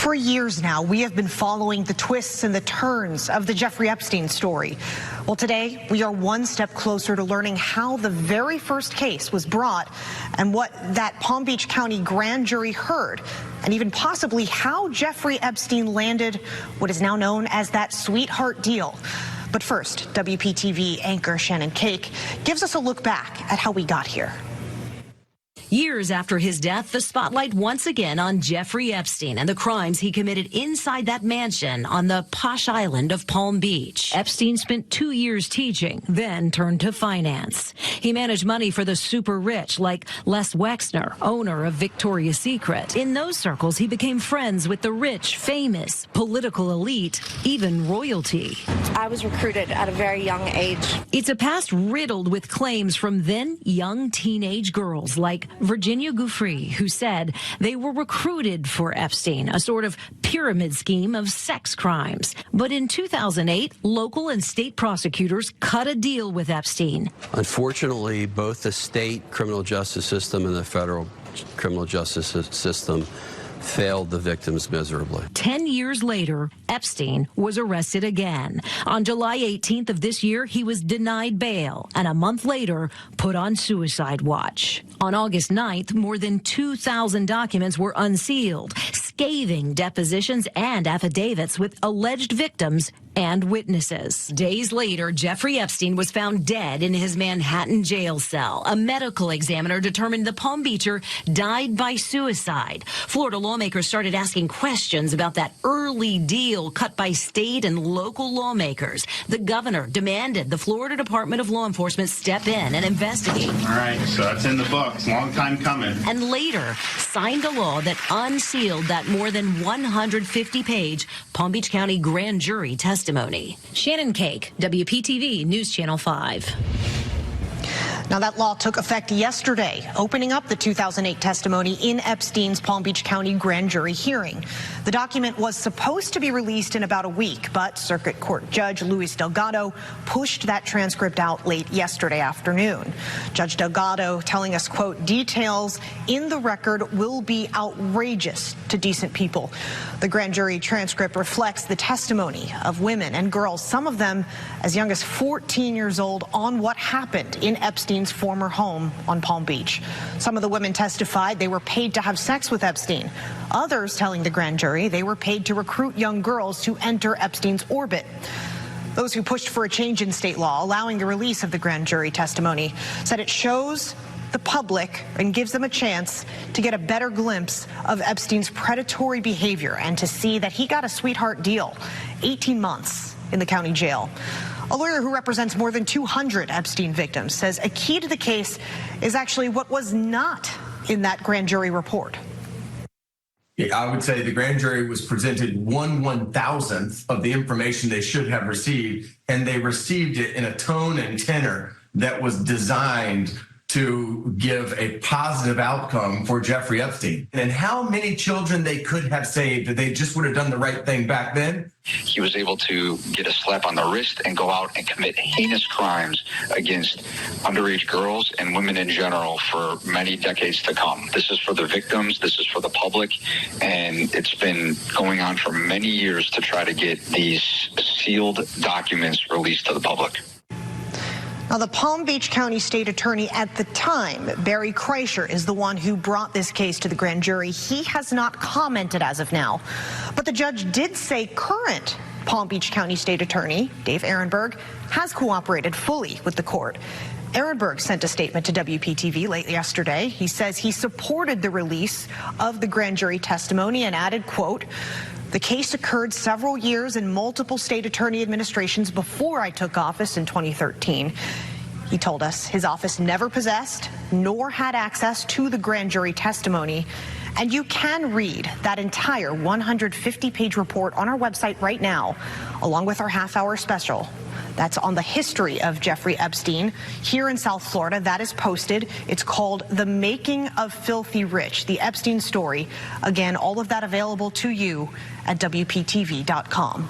For years now, we have been following the twists and the turns of the Jeffrey Epstein story. Well, today we are one step closer to learning how the very first case was brought and what that Palm Beach County grand jury heard, and even possibly how Jeffrey Epstein landed what is now known as that sweetheart deal. But first, WPTV anchor Shannon Cake gives us a look back at how we got here. Years after his death, the spotlight once again on Jeffrey Epstein and the crimes he committed inside that mansion on the posh island of Palm Beach. Epstein spent 2 years teaching, then turned to finance. He managed money for the super rich like Les Wexner, owner of Victoria's Secret. In those circles, he became friends with the rich, famous, political elite, even royalty. I was recruited at a very young age. It's a past riddled with claims from then young teenage girls like Virginia Giuffre, who said they were recruited for Epstein, a sort of pyramid scheme of sex crimes. But in 2008, local and state prosecutors cut a deal with Epstein. Unfortunately, both the state criminal justice system and the federal criminal justice system failed the victims miserably. 10 years later, Epstein was arrested again. On July 18th of this year, he was denied bail, and a month later, put on suicide watch. On August 9th, more than 2,000 documents were unsealed, scathing depositions and affidavits with alleged victims and witnesses. Days later, Jeffrey Epstein was found dead in his Manhattan jail cell. A medical examiner determined the Palm Beacher died by suicide. Florida lawmakers started asking questions about that early deal cut by state and local lawmakers. The governor demanded the Florida Department of Law Enforcement step in and investigate. All right, so that's in the books. Long time coming. And later signed a law that unsealed that more than 150-page Palm Beach County grand jury testimony. Shannon Cake, WPTV News Channel 5. Now, that law took effect yesterday, opening up the 2008 testimony in Epstein's Palm Beach County grand jury hearing. The document was supposed to be released in about a week, but Circuit Court Judge Luis Delgado pushed that transcript out late yesterday afternoon. Judge Delgado telling us, quote, details in the record will be outrageous to decent people. The grand jury transcript reflects the testimony of women and girls, some of them as young as 14 years old, on what happened in Epstein's former home on Palm Beach. Some of the women testified they were paid to have sex with Epstein. Others telling the grand jury they were paid to recruit young girls to enter Epstein's orbit. Those who pushed for a change in state law allowing the release of the grand jury testimony said it shows the public and gives them a chance to get a better glimpse of Epstein's predatory behavior and to see that he got a sweetheart deal, 18 months in the county jail. A lawyer who represents more than 200 Epstein victims says a key to the case is actually what was not in that grand jury report. I would say the grand jury was presented 1/1000th of the information they should have received, and they received it in a tone and tenor that was designed to give a positive outcome for Jeffrey Epstein. And how many children they could have saved if they just would have done the right thing back then. He was able to get a slap on the wrist and go out and commit heinous crimes against underage girls and women in general for many decades to come. This is for the victims, this is for the public, and it's been going on for many years to try to get these sealed documents released to the public. Now, the Palm Beach County State Attorney at the time, Barry Kreischer, is the one who brought this case to the grand jury. He has not commented as of now, but the judge did say current Palm Beach County State Attorney, Dave Ehrenberg, has cooperated fully with the court. Ehrenberg sent a statement to WPTV late yesterday. He says he supported the release of the grand jury testimony and added, quote, the case occurred several years in multiple state attorney administrations before I took office in 2013. He told us his office never possessed nor had access to the grand jury testimony. And you can read that entire 150-page report on our website right now, along with our half-hour special. That's on the history of Jeffrey Epstein here in South Florida. That is posted. It's called The Making of Filthy Rich, the Epstein story. Again, all of that available to you at WPTV.com.